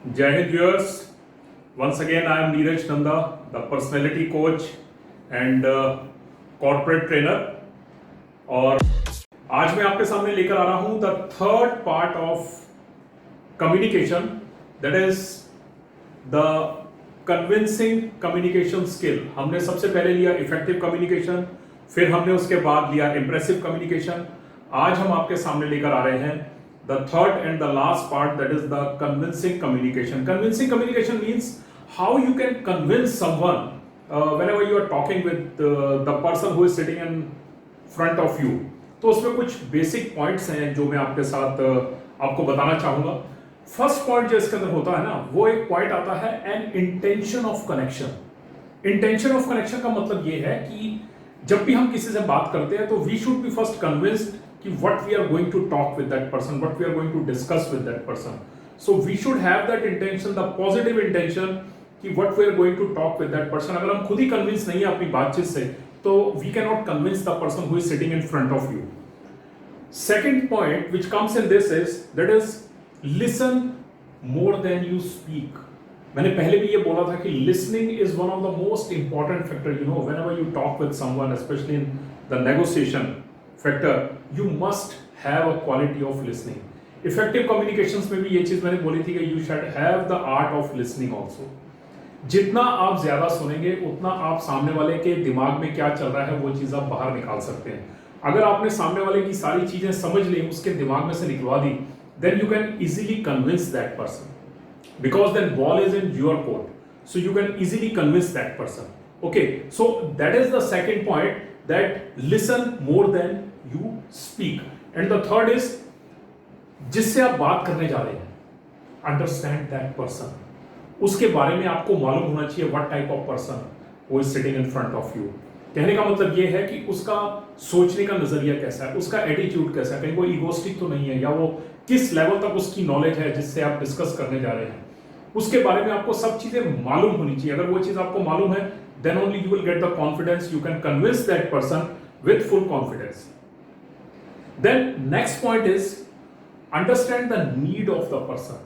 Jai Hind viewers, once again I am Neeraj Nanda, the personality coach and corporate trainer. और आज मैं आपके सामने लेकर आ रहा हूं the third part of communication, that is the convincing communication skill. हमने सबसे पहले लिया इफेक्टिव कम्युनिकेशन, फिर हमने उसके बाद लिया इंप्रेसिव कम्युनिकेशन. आज हम आपके सामने लेकर आ रहे हैं the third and the last part, that is the convincing communication. Convincing communication means how you can convince someone whenever you are talking with the person who is sitting in front of you. तो उसमें कुछ basic points हैं जो मैं आपके साथ आपको बताना चाहूंगा. फर्स्ट पॉइंट जो इसके अंदर होता है ना, वो एक पॉइंट आता है an intention of connection. Intention of connection का मतलब ये है कि जब भी हम किसी से बात करते हैं तो we should be first convinced कि what we are going to talk with that person, what we are going to discuss with that person. So we should have that intention, the positive intention कि what we are going to talk with that person. अगर हम खुद ही convince नहीं है अपनी बातचीत से, तो we cannot convince the person who is sitting in front of you. Second point which comes in this is that is listen more than you speak. मैंने पहले भी ये बोला था कि listening is one of the most important factor. You know, whenever you talk with someone, especially in the negotiation factor, you must have a quality of listening. Effective communications में भी ये चीज मैंने बोली थी कि you should have the art of listening also. जितना आप ज्यादा सुनेंगे उतना आप सामने वाले के दिमाग में क्या चल रहा है वो चीज आप बाहर निकाल सकते हैं. अगर आपने सामने वाले की सारी चीजें समझ ली, उसके दिमाग में से निकलवा दी, then you can easily convince that person, because then ball is in your court, so you can easily convince that person. Okay, so that is the second point, that listen more than you speak. And the third is जिससे आप बात करने जा रहे हैं, understand that person. उसके बारे में आपको मालूम होना चाहिए what type of person who is sitting in front of you. कहने का मतलब ये है कि उसका सोचने का नजरिया कैसा है, उसका एटीट्यूड कैसा है, कहीं वो इगोस्टिक तो नहीं है, या वो किस लेवल तक उसकी नॉलेज है जिससे आप डिस्कस करने जा रहे हैं. उसके बारे में आपको सब चीजें मालूम होनी चाहिए. अगर वो चीज आपको मालूम है, then only you will get the confidence, you can convince that person with full confidence. Then next point is understand the need of the person.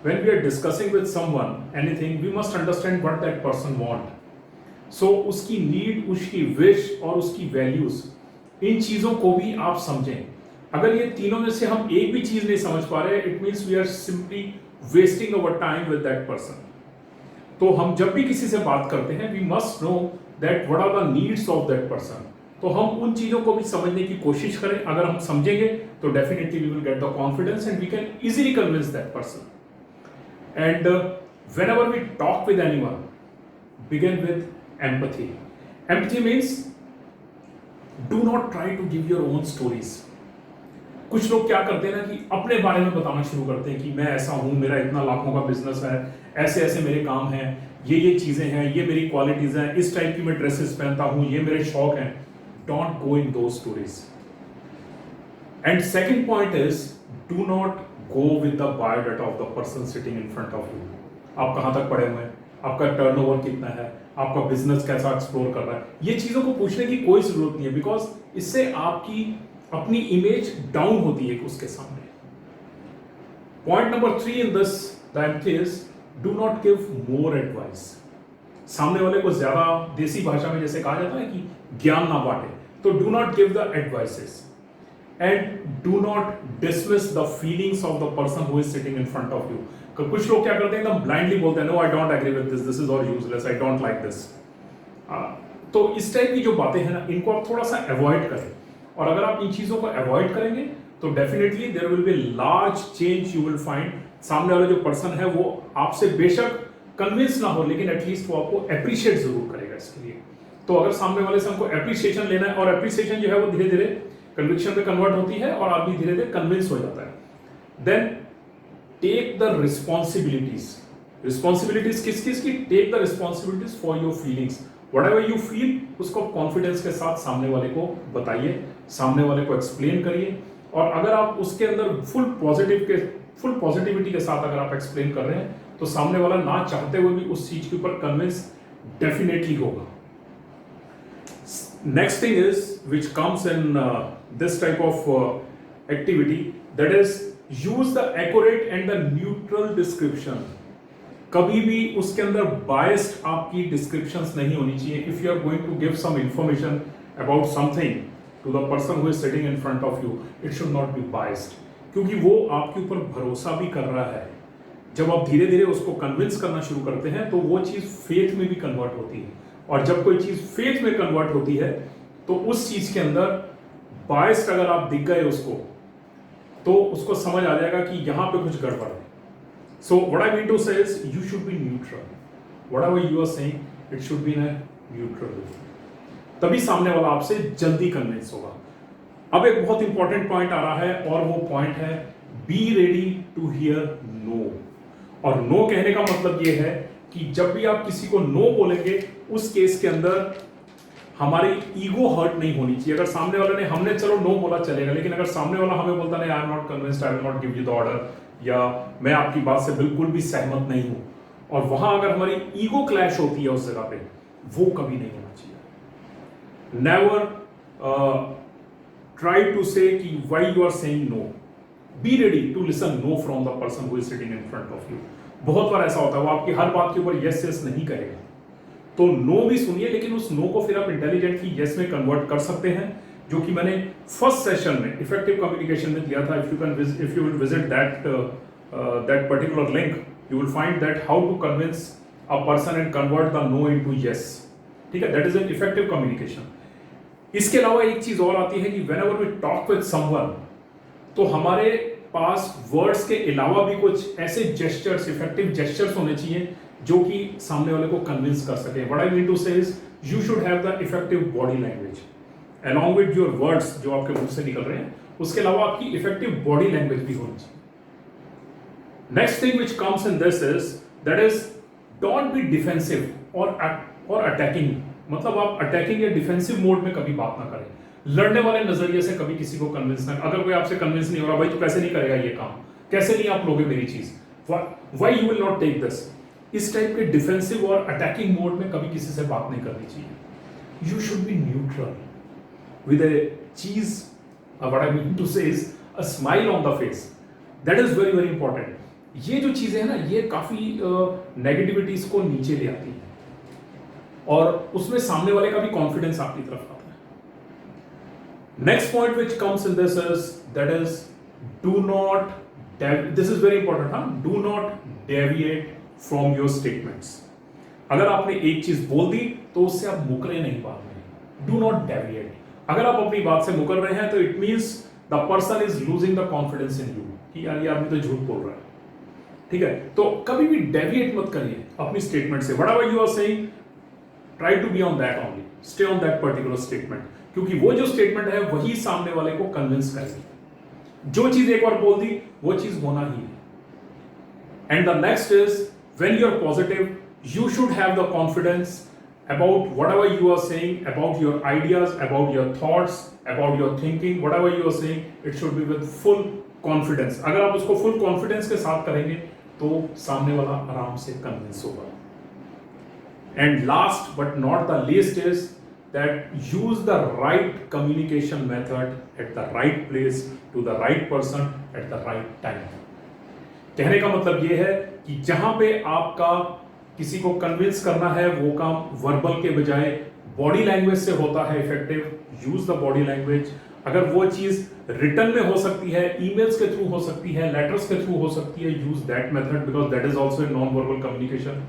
When we are discussing with someone anything, we must understand what that person want. So उसकी need, उसकी wish और उसकी values, इन चीजों को भी आप समझें. अगर ये तीनों में से हम एक भी चीज नहीं समझ पा रहे, it means we are simply wasting our time with that person. तो हम जब भी किसी से बात करते हैं, we must know that what are the needs of that person. तो हम उन चीजों को भी समझने की कोशिश करें. अगर हम समझेंगे तो definitely we will get the confidence and we can easily convince that person. And whenever we talk with anyone, begin with empathy. Empathy means do not try to give your own stories. कुछ लोग क्या करते हैं ना कि अपने बारे में बताना शुरू करते हैं कि मैं ऐसा हूं, मेरा इतना लाखों का बिजनेस है, ऐसे ऐसे मेरे काम हैं, ये चीजें हैं, ये मेरी क्वालिटीज हैं, इस टाइप की मैं ड्रेसेस पहनता हूं, ये मेरे शौक हैं. Don't go in those stories. And second point is, do not go with the biodata of the person sitting in front of you. आप कहाँ तक पढ़े हुए हैं, आपका टर्नओवर कितना है, आपका बिजनेस कैसा एक्सप्लोर कर रहा है, ये चीजों को पूछने की कोई जरूरत नहीं है, बिकॉज इससे आपकी अपनी इमेज डाउन होती है उसके सामने. Point number 3 in this the empathy is do not give more advice. सामने वाले को ज्यादा देसी भाषा में जैसे कहा जाता है कि ज्ञान ना बांटे, तो do not give the advices and do not dismiss the feelings of the person who is sitting in front of you. कुछ लोग क्या करते हैं, एकदम ब्लाइंडली बोलते हैं, no I don't agree with this, this is all useless, I don't like this. तो इस टाइप की जो बातें हैं ना, इनको आप थोड़ा सा अवॉइड करें. और अगर आप इन चीजों को अवॉइड करेंगे तो definitely there will be large change you will find. सामने वाला जो पर्सन है वो आपसे बेशक कन्विंस ना हो, लेकिन एटलीस्ट वो आपको अप्रिशिएट जरूर करेगा इसके लिए. तो अगर सामने वाले से हमको एप्रिसिएशन लेना है, और एप्रिसिएशन जो है वो धीरे धीरे कन्विक्शन में कन्वर्ट होती है और आदमी धीरे धीरे कन्विंस हो जाता है. Then take the responsibilities. Responsibilities किस किस की? Take the responsibilities for your feelings. Whatever you feel, उसको कॉन्फिडेंस के साथ सामने वाले को बताइए, सामने वाले को एक्सप्लेन करिए. और अगर आप उसके अंदर फुल पॉजिटिविटी के साथ अगर आप एक्सप्लेन कर रहे हैं, तो सामने वाला ना चाहते हुए भी उस चीज के ऊपर कन्विंस डेफिनेटली होगा. Next thing is, which comes in this type of activity, that is use the accurate and the neutral description. कभी भी उसके अंदर बायस्ड आपकी डिस्क्रिप्शंस नहीं होनी चाहिए। If you are going to give some information about something to the person who is sitting in front of you, it should not be biased, क्योंकि वो आपके ऊपर भरोसा भी कर रहा है। जब आप धीरे धीरे उसको कन्विंस करना शुरू करते हैं तो वो चीज फेथ में भी कन्वर्ट होती है, और जब कोई चीज फेथ में कन्वर्ट होती है तो उस चीज के अंदर बायस्ड अगर आप दिख गए उसको, तो उसको समझ आ जाएगा कि यहां पे कुछ गड़बड़ है। So what I mean to say is you should be neutral, whatever you are saying it should be in a neutral way, तभी सामने वाला आपसे जल्दी कन्विंस होगा। अब एक बहुत इंपॉर्टेंट पॉइंट आ रहा है, और वो पॉइंट है be ready to hear no. और नो कहने का मतलब ये है कि जब भी आप किसी को नो बोलेंगे उस केस के अंदर हमारी ईगो हर्ट नहीं होनी चाहिए। अगर सामने वाले ने, हमने चलो नो बोला चलेगा, लेकिन अगर सामने वाला हमें बोलता नहीं, I am not convinced, I will not give you the order, या मैं आपकी बात से बिल्कुल भी सहमत नहीं हूं, और वहां अगर हमारी ईगो क्लैश होती है उस जगह पे, वो कभी नहीं होना चाहिए। नेवर ट्राई टू से कि why you are saying no, be ready to listen no from the person who is sitting in front of you. बहुत बार ऐसा होता है वो आपकी हर बात के ऊपर यस यस नहीं करेगा, तो नो भी सुनिए, लेकिन उस नो को फिर आप इंटेलिजेंटली यस में कन्वर्ट कर सकते हैं, जो कि मैंने फर्स्ट सेशन में इफेक्टिव कम्युनिकेशन में दिया था। If you will visit that particular link, you will find that how to convince a person and convert the no into yes. ठीक है, that is an effective communication. इसके अलावा एक चीज और आती है कि whenever we talk with someone, तो हमारे पास वर्ड्स के अलावा भी कुछ ऐसे जेस्चर्स, इफेक्टिव जेस्चर्स होने चाहिए जो कि सामने वाले को कन्विंस कर सके। What I mean to say is you should have the effective body language along with your words जो आपके मुंह से निकल रहे हैं, उसके अलावा आपकी इफेक्टिव बॉडी लैंग्वेज भी होनी चाहिए। Next thing which comes in this is that is don't be defensive और अटैकिंग। मतलब आप अटैकिंग या डिफेंसिव मोड में कभी बात ना करें, लड़ने वाले नजरिए से कभी किसी को कन्विंस ना। अगर कोई आपसे कन्विंस नहीं हो रहा, भाई तो कैसे नहीं करेगा ये काम, कैसे नहीं आप लोगे मेरी चीज, why you will not take this, इस टाइप के डिफेंसिव और अटैकिंग मोड में कभी किसी से बात नहीं करनी चाहिए। You should be neutral with a cheese, what I mean to say is a smile on the face. That is very very important. ये जो चीजें हैं ना, ये काफी नेगेटिविटीज को नीचे ले आती है, और उसमें सामने वाले का भी कॉन्फिडेंस आपकी तरफ आता है। Next point which comes in this is that is do not, this is very important, हाँ, do not deviate from your statements. अगर आपने एक चीज बोल दी तो उससे आप मुकरे नहीं बाद में, do not deviate। अगर आप अपनी बात से मुकर रहे हैं तो it means the person is losing the confidence in you कि यार ये आदमी तो झूठ बोल रहा है। ठीक है, तो कभी भी डेविएट मत करिए अपनी स्टेटमेंट से। Whatever you are saying, try to be on that only, stay on that particular statement, क्योंकि वो जो स्टेटमेंट है वही सामने वाले को कन्विंस करेगी। जो चीज एक बार बोल दी वो चीज होना ही है। And the next is when you are positive, you should have the confidence about whatever you are saying, about your ideas, about your thoughts, about your thinking, whatever you are saying, it should be with full confidence. अगर आप उसको full confidence के साथ करेंगे तो सामने वाला आराम से convince होगा। And last but not the least is that use the right communication method at the right place to the right person at the right time. कहने का मतलब ये है कि जहां पे आपका किसी को कन्विंस करना है वो काम वर्बल के बजाय बॉडी लैंग्वेज से होता है effective, use the body language. अगर वो चीज रिटर्न में हो सकती है, ईमेल्स के थ्रू हो सकती है, लेटर्स के थ्रू हो सकती है, use that method because that is also known verbal communication,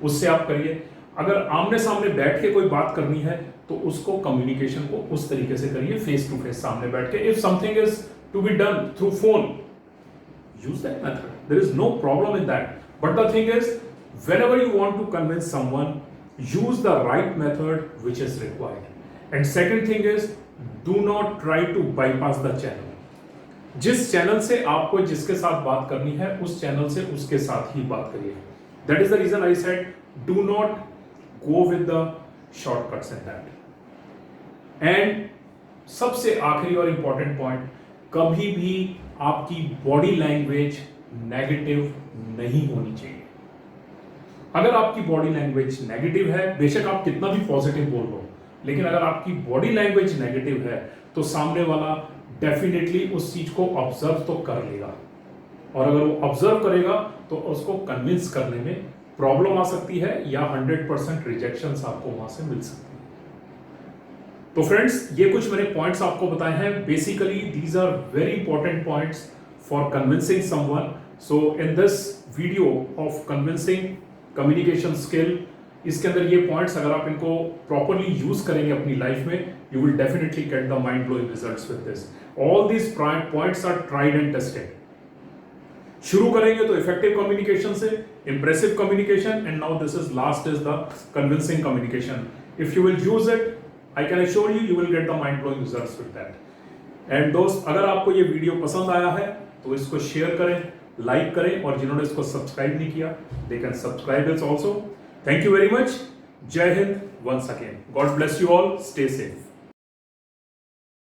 उससे आप करिए। अगर आमने सामने बैठ के कोई बात करनी है तो उसको कम्युनिकेशन को उस तरीके से करिए, फेस टू फेस सामने बैठ के। If something is to be done through phone, use that method, there is no problem in that, but the thing is whenever you want to convince someone, use the right method which is required. And second thing is do not try to bypass the channel. जिस channel से आपको जिसके साथ बात करनी है उस channel से उसके साथ ही बात करिए। That is the reason I said do not go with the shortcuts in that. And सबसे आखिरी और इंपॉर्टेंट पॉइंट, कभी भी आपकी बॉडी लैंग्वेज नेगेटिव नहीं होनी चाहिए। अगर आपकी बॉडी लैंग्वेज नेगेटिव है, बेशक आप कितना भी पॉजिटिव बोल लो, लेकिन अगर आपकी बॉडी लैंग्वेज नेगेटिव है तो सामने वाला डेफिनेटली उस चीज को ऑब्जर्व तो कर लेगा। और अगर वो ऑब्जर्व करेगा तो उसको कन्विंस करने में प्रॉब्लम आ सकती है या 100% रिजेक्शन आपको वहां से मिल सकती है। तो फ्रेंड्स, ये कुछ मैंने पॉइंट्स आपको बताए हैं। Basically these are very important points for convincing someone. So in this video of convincing communication skill, इसके अंदर ये पॉइंट्स अगर आप इनको प्रॉपरली यूज करेंगे अपनी लाइफ में, you will definitely get the mind blowing results with this. All these points are tried and tested. शुरू करेंगे तो इफेक्टिव कम्युनिकेशन से, impressive communication, and now this is last is the convincing communication. If you will use it, I can assure you, you will get the mind blowing results with that. And दोस्त, अगर आपको ये video पसंद आया है तो इसको share करें, लाइक करें, और जिन्होंने इसको सब्सक्राइब नहीं किया, they can subscribe it also. Thank you very much. Jai Hind once again. God bless you all. Stay safe.